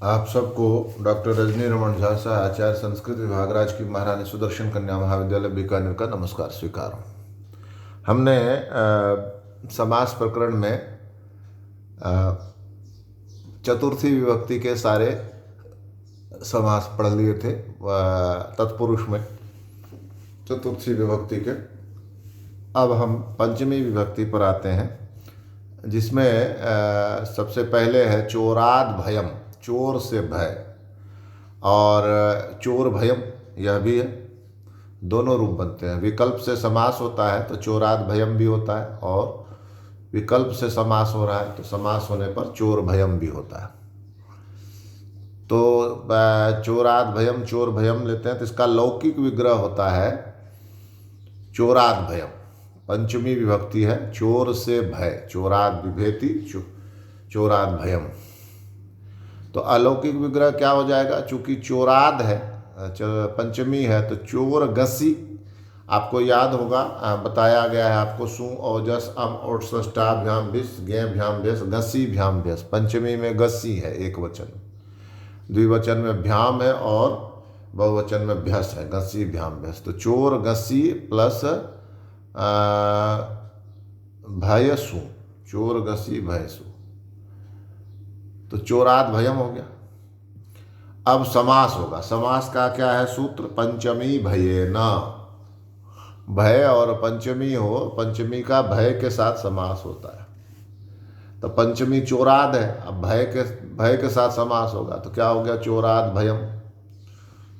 आप सबको डॉक्टर रजनी रमन झा सा आचार्य संस्कृत विभाग राजकीय महारानी सुदर्शन कन्या महाविद्यालय बीकानेर का नमस्कार स्वीकार। हमने समास प्रकरण में चतुर्थी विभक्ति के सारे समास पढ़ लिए थे। तत्पुरुष में चतुर्थी विभक्ति के। अब हम पंचमी विभक्ति पर आते हैं, जिसमें सबसे पहले है चोराद भयम, चोर से भय, और चोर भयम यह भी है। दोनों रूप बनते हैं। विकल्प से समास होता है तो चोराद भयम भी होता है, और विकल्प से समास हो रहा है तो समास होने पर चोर भयम भी होता है। तो चोराद भयम, चोर भयम लेते हैं तो इसका लौकिक विग्रह होता है चोराद भयम। पंचमी विभक्ति है चोर से भय, चोराद विभेति चोराद भयम। तो अलौकिक विग्रह क्या हो जाएगा? चूंकि चोराद है, पंचमी है, तो चोर गसी। आपको याद होगा, बताया गया है आपको, सु ओजस अम ओट षष्ठाभ्याम भिस ज्ञ भ्याम भेस गसी भ्याम भेस। पंचमी में गसी है एक वचन, द्विवचन में भ्याम है और बहुवचन में भ्यस है, गसी भ्याम भेस। तो चोर गसी प्लस भयसु, चोर गसी भयसु, तो चोराद भयम हो गया। अब समास होगा। समास का क्या है सूत्र? पंचमी भये न। भय और पंचमी हो, पंचमी का भय के साथ समास होता है। तो पंचमी चोराद है, अब भय के साथ समास होगा तो क्या हो गया? चोराद भयम,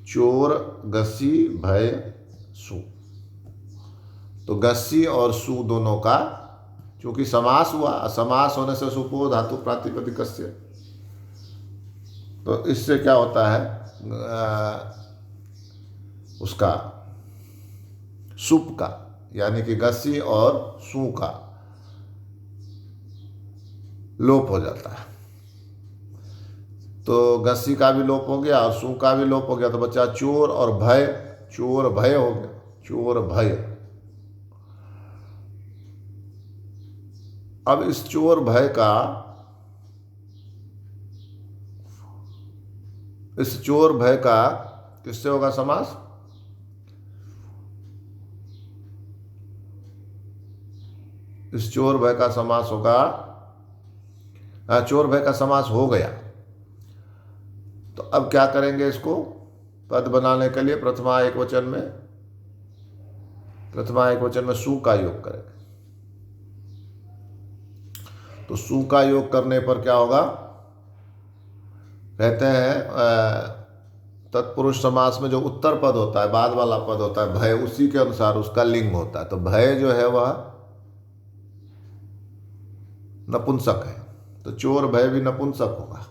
चोर गसी भय सु। तो गस्सी और सु दोनों का चूंकि समास हुआ, समास होने से सुपो धातु प्रातिपदिकस्य, तो इससे क्या होता है? उसका सुप का, यानी कि गस्सी और सु का लोप हो जाता है। तो गस्सी का भी लोप हो गया और सु का भी लोप हो गया, तो बच्चा चोर और भय, चोर भय हो गया, चोर भय। अब इस चोर भय का, इस चोर भय का किससे होगा समास? इस चोर भय का समास होगा, चोर भय का समास हो गया। तो अब क्या करेंगे? इसको पद बनाने के लिए प्रथमा एक वचन में सु का योग करेंगे। तो सु का योग करने पर क्या होगा? कहते हैं तत्पुरुष समास में जो उत्तर पद होता है, बाद वाला पद होता है भय, उसी के अनुसार उसका लिंग होता है। तो भय जो है वह नपुंसक है, तो चोर भय भी नपुंसक होगा।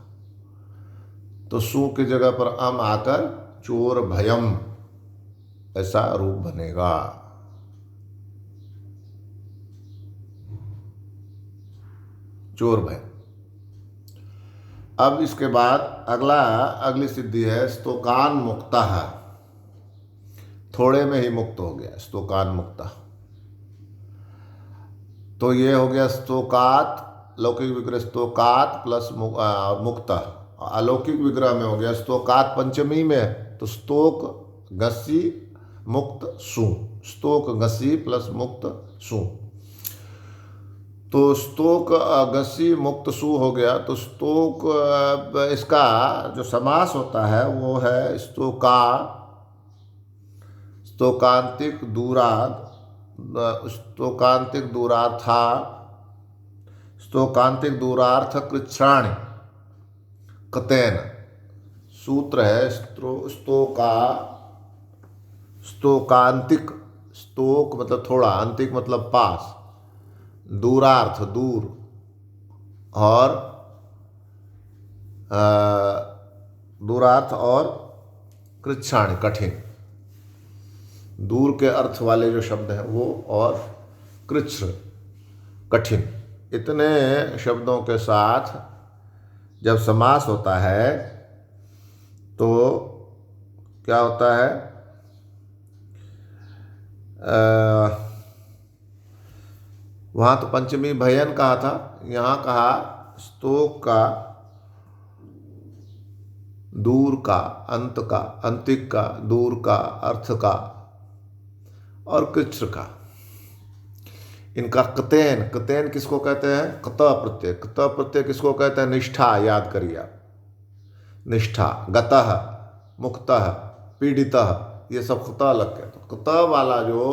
तो सु की जगह पर अम आकर चोर भयम ऐसा रूप बनेगा। चोर भय। अब इसके बाद अगली सिद्धि है स्तोकान मुक्तः। थोड़े में ही मुक्त हो गया, स्तोकान मुक्तः। तो ये हो गया स्तोकात, लौकिक विग्रह स्तोकात प्लस मुक्तः। अलौकिक विग्रह में हो गया स्तोकात पंचमी में, तो स्तोक गसी मुक्त सु, स्तोक गसी प्लस मुक्त सु। तो स्तोक गसी मुक्त सु हो गया। तो स्तोक, इसका जो समास होता है वो है स्तोकांतिक दूराद, स्तोकांतिक दूरार्था, स्तोकांतिक दूरार्थ कृच्छ्राणि कतेन। सूत्र है स्तोकांतिक, स्तोक मतलब थोड़ा, अंतिक मतलब पास, दूरार्थ दूर, और दूरार्थ और कृच्छ्राणि कठिन। दूर के अर्थ वाले जो शब्द हैं वो, और कृच्छ कठिन, इतने शब्दों के साथ जब समास होता है तो क्या होता है? वहाँ तो पंचमी भयन कहा था, यहाँ कहा स्तोक का दूर का, अंत का, अंतिक का, दूर का, अर्थ का और कृच्छ का। इनका कतेन, कतेन किसको कहते हैं? कत प्रत्यय। कत प्रत्यय किसको कहते हैं? निष्ठा। याद करिए आप, निष्ठा। गतः, मुक्तः, पीड़ितः, ये सब कत लग गया। तो कत वाला जो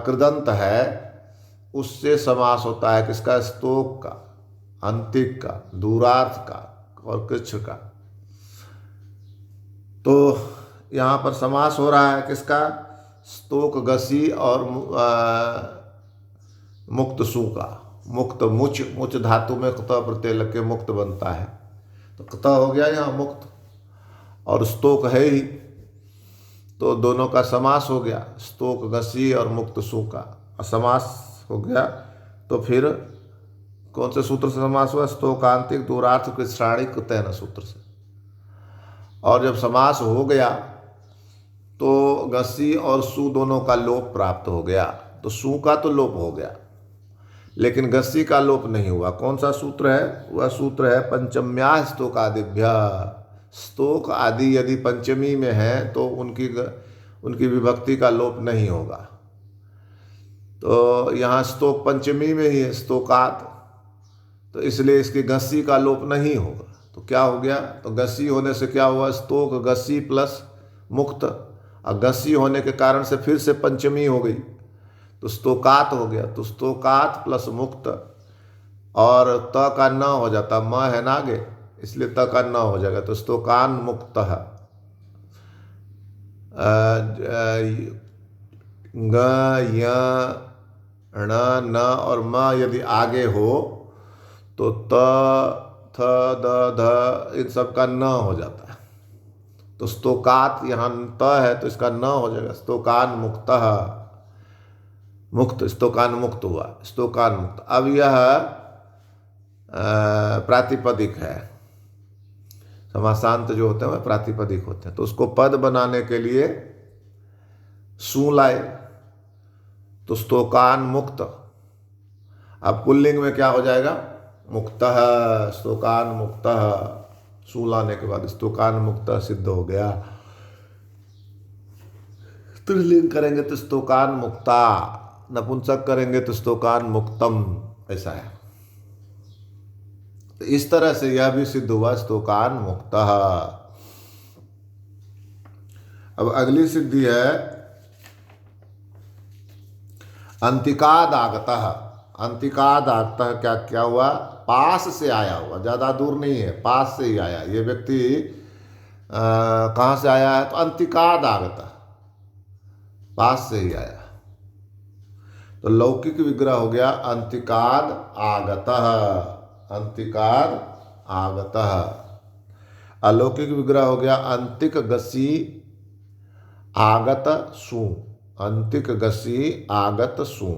कृदंत है उससे समास होता है किसका? स्तोक का, अंतिक का, दूरार्थ का और कृच्छ का। तो यहाँ पर समास हो रहा है किसका? स्तोक गसी और मुक्त सु का। मुक्त, मुच, मुच धातु में कत प्रत्यय लग के मुक्त बनता है, तो कत हो गया यहाँ मुक्त, और स्तोक है ही, तो दोनों का समास हो गया, स्तोक गसी और मुक्त सु का समास हो गया। तो फिर कौन से सूत्र से समास हुआ? स्तोकांतिक दूरार्थ कृच्छ्राणि कृतैन सूत्र से। और जब समास हो गया तो गसी और सु दोनों का लोप प्राप्त हो गया। तो सु का तो लोप हो गया, लेकिन गसी का लोप नहीं हुआ। कौन सा सूत्र है? वह सूत्र है पंचम्या स्तोकादिभ्य। स्तोक आदि यदि पंचमी में है तो उनकी विभक्ति का लोप नहीं होगा। तो यहाँ स्तोक पंचमी में ही है, स्तोकात, तो इसलिए इसकी गसी का लोप नहीं होगा। तो क्या हो गया? तो गसी होने से क्या हुआ? स्तोक गसी प्लस मुक्त, और गसी होने के कारण से फिर से पंचमी हो गई, तो स्तोकात हो गया। तो स्तोकात प्लस मुक्त, और त का न हो जाता, म है ना आगे, इसलिए त का न हो जाएगा। तो स्तोकान मुक्त ग य ण न और म यदि आगे हो तो त थ द ध इन सब का न हो जाता है। तो स्तोकात यहाँ त है तो इसका न हो जाएगा, स्तोकान मुक्त, मुक्त, स्तोकान मुक्त हुआ, स्तोकान मुक्त। अब यह प्रातिपदिक है। समासांत जो होते हैं वह प्रातिपदिक होते हैं। तो उसको पद बनाने के लिए सु लाए, तो स्तोकान मुक्त। अब पुल्लिंग में क्या हो जाएगा? मुक्तः, स्तोकान मुक्तः। सु लाने के बाद स्तोकान मुक्त सिद्ध हो गया। स्त्रीलिंग करेंगे तो स्तोकान मुक्ता, नपुंसक करेंगे तो स्तोकान मुक्तम, ऐसा है। तो इस तरह से यह भी सिद्ध हुआ, स्तोकान मुक्तः। अब अगली सिद्धि है अंतिकाद आगतः। अंतिकाद आगतः क्या क्या हुआ? पास से आया हुआ, ज़्यादा दूर नहीं है, पास से ही आया। ये व्यक्ति कहाँ से आया है? तो अंतिकाद आगतः, पास से ही आया। तो लौकिक विग्रह हो गया अंतिकाद आगतः, अंतिकाद आगतः। अलौकिक विग्रह हो गया अंतिक गसी आगत सु, अंतिक गसी आगत सु,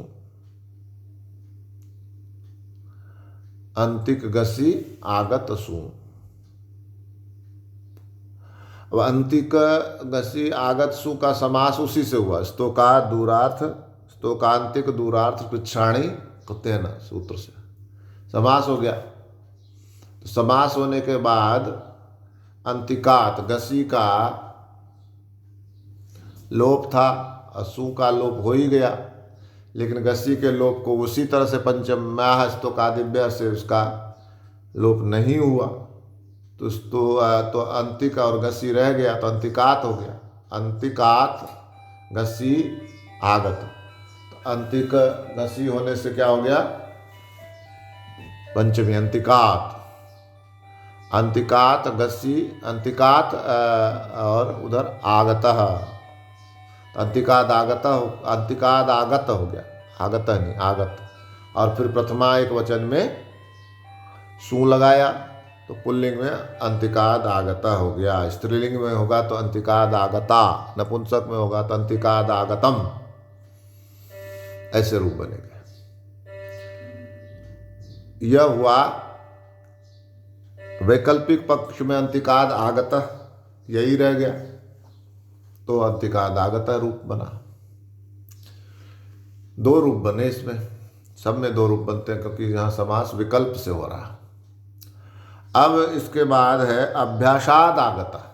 अंतिक गसी आगत सु। अब अंतिक गसी आगत सु का समास उसी से हुआ, स्तोकाद दूरार्थ, स्तोकांतिक दूरार्थ कृच्छ्राणि कृतेन सूत्र से समास हो गया। तो समास होने के बाद अंतिकात, गसी का लोप था, असु का लोप हो ही गया, लेकिन गसी के लोप को उसी तरह से पंचम्या स्तोकादिभ्य से उसका लोप नहीं हुआ। तो अंतिक और गसी रह गया, तो अंतिकात हो गया। अंतिकात गसी आगत, तो अंतिक गसी होने से क्या हो गया? पंचमी अंतिकात, अंतिकात गसी, अंतिकात और उधर आगतः, अंतिकाद आगत, अंतिकाद आगत हो गया, आगत नहीं आगत। और फिर प्रथमा एक वचन में सु लगाया तो पुल्लिंग में अंतिकाद आगता हो गया। स्त्रीलिंग में होगा तो अंतिकाद आगता, नपुंसक में होगा तो अंतिकाद आगतम, ऐसे रूप बनेगा। यह हुआ वैकल्पिक पक्ष में अंतिकाद आगत यही रह गया, तो अंतिकाद आगत रूप बना। दो रूप बने इसमें, सब में दो रूप बनते हैं क्योंकि यहाँ समास विकल्प से हो रहा। अब इसके बाद है अभ्यासाद आगतः।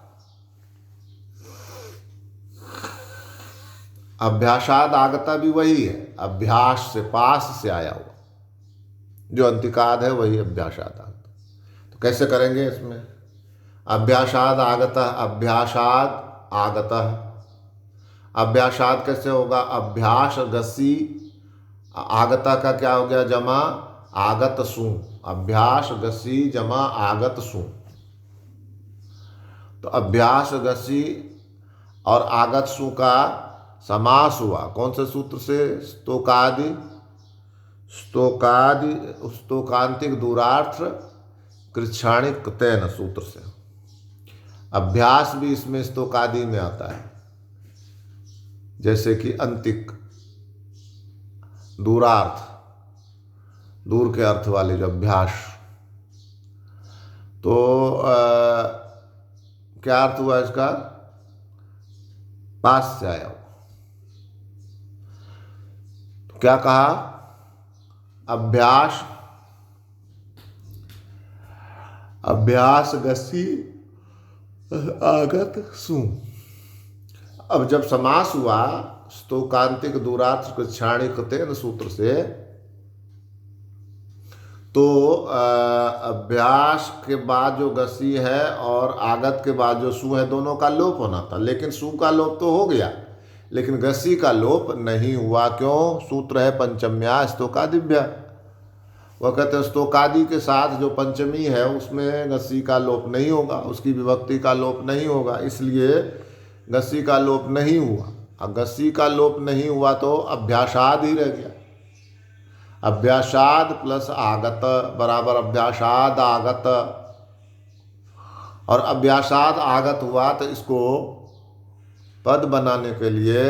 अभ्यासाद आगता भी वही है, अभ्यास से, पास से आया हुआ जो अंतिकाद है वही अभ्यासाद आगता। तो कैसे करेंगे इसमें? अभ्यासाद आगतः, अभ्यासाद आगतः। अभ्यासाद कैसे होगा? अभ्यास गसी, आगता का क्या हो गया? जमा आगत सु। अभ्यास गसी जमा आगत सु। तो अभ्यास गसी और आगत सु का समास हुआ कौन से सूत्र से? स्तोकादि, स्तोकादि, स्तोकांतिक दूरार्थ कृच्छाणिक तेन सूत्र से। अभ्यास भी इसमें स्तोकादि में आता है, जैसे कि अंतिक, दूरार्थ, दूर के अर्थ वाले जो अभ्यास। तो क्या अर्थ हुआ इसका? पास से आया हो। तो क्या कहा? अभ्यास, अभ्यास गसी आगत सु। अब जब समास हुआ स्तोकांतिक दूरार्थ कृच्छाणिक तेन सूत्र से, तो अभ्यास के बाद जो गसी है और आगत के बाद जो सु है, दोनों का लोप होना था। लेकिन सु का लोप तो हो गया, लेकिन गसी का लोप नहीं हुआ। क्यों? सूत्र है पंचम्या स्तोकादिभ्य। वह कहते हैं स्तोकादि के साथ जो पंचमी है उसमें गसी का लोप नहीं होगा, उसकी विभक्ति का लोप नहीं होगा, इसलिए गसी का लोप नहीं हुआ। अब गसी का लोप नहीं हुआ तो अभ्यासाद ही रह गया। अभ्यासाद प्लस आगत बराबर अभ्यासाद आगत। और अभ्यासाद आगत हुआ तो इसको पद बनाने के लिए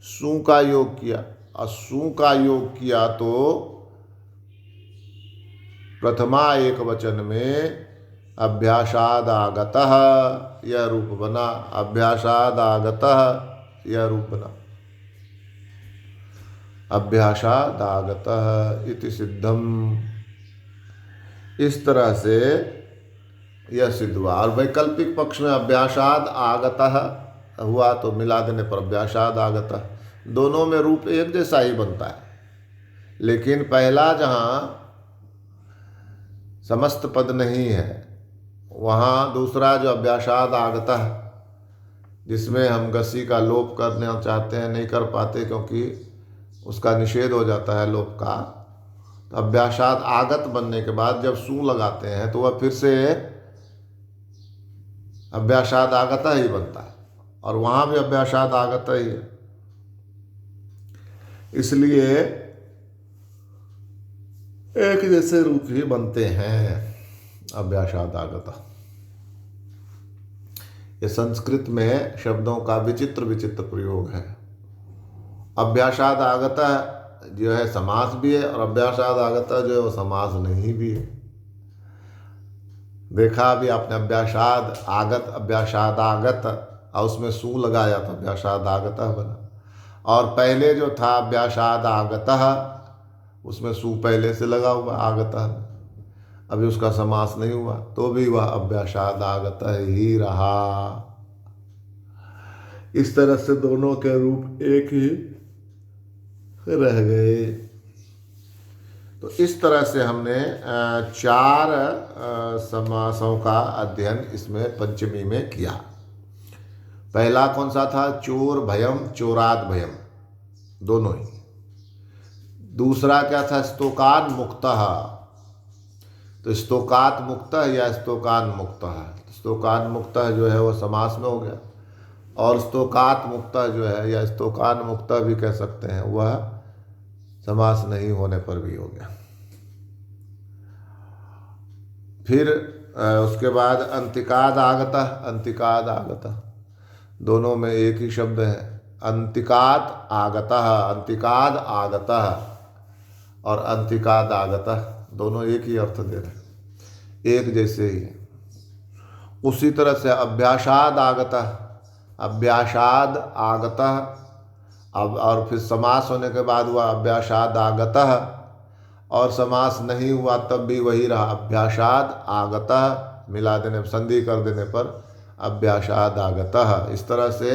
सु का योग किया, और सु का योग किया तो प्रथमा एक वचन में अभ्यासाद आगतः यह रूप बना। अभ्यासाद आगतः यह रूप बना। अभ्यासाद आगतः इति सिद्धम। इस तरह से यह सिद्ध हुआ। और वैकल्पिक पक्ष में अभ्यासाद आगतः हुआ तो मिला देने पर अभ्यासाद आगतः, दोनों में रूप एक जैसा ही बनता है। लेकिन पहला जहाँ समस्त पद नहीं है, वहाँ दूसरा जो अभ्यासाद आगतः, जिसमें हम गसी का लोप करना चाहते हैं, नहीं कर पाते क्योंकि उसका निषेध हो जाता है लोप का। तो अभ्यासाद आगत बनने के बाद जब सु लगाते हैं तो वह फिर से अभ्यासाद आगतः ही बनता है, और वहाँ भी अभ्यासाद आगतः ही है। इसलिए एक जैसे रूप ही बनते हैं अभ्यासाद आगतः। ये संस्कृत में शब्दों का विचित्र विचित्र प्रयोग है। अभ्यासाद आगतः जो है समास भी है, और अभ्यासाद आगतः जो है वो समास नहीं भी है। देखा अभी आपने, अभ्यासाद आगत, अभ्यासाद आगत, और उसमें सु लगाया तो अभ्यासाद आगतः बना। और पहले जो था अभ्यासाद आगतः, उसमें सु पहले से लगा हुआ आगतः, अभी उसका समास नहीं हुआ, तो भी वह अभ्यासाद आगतः ही रहा। इस तरह से दोनों के रूप एक ही रह गए। तो इस तरह से हमने 4 समासों का अध्ययन इसमें पंचमी में किया। पहला कौन सा था? चोर भयम, चोराद भयम, दोनों ही। दूसरा क्या था? स्तोकान मुक्तः। तो स्तोकात मुक्तः या स्तोकान मुक्तः। स्तोकान मुक्तः जो है वो समास में हो गया, और स्तोकात मुक्तः जो है या स्तोकान मुक्तः भी कह सकते हैं, वह समास नहीं होने पर भी हो गया। फिर उसके बाद अंतिकाद आगतः, अंतिकाद आगतः, दोनों में एक ही शब्द है। अंतिकात आगतः, अंतिकाद आगतः और अंतिकाद आगतः, दोनों एक ही अर्थ दे रहे हैं, एक जैसे ही है। उसी तरह से अभ्यासाद आगतः, अभ्यासाद आगतः, अब और फिर समास होने के बाद हुआ अभ्यासाद आगतः। और समास नहीं हुआ तब भी वही रहा, अभ्यासाद आगतः, मिला देने संधि कर देने पर अभ्यासाद आगतः। इस तरह से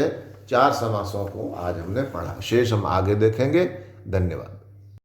4 समासों को आज हमने पढ़ा। शेष हम आगे देखेंगे। धन्यवाद।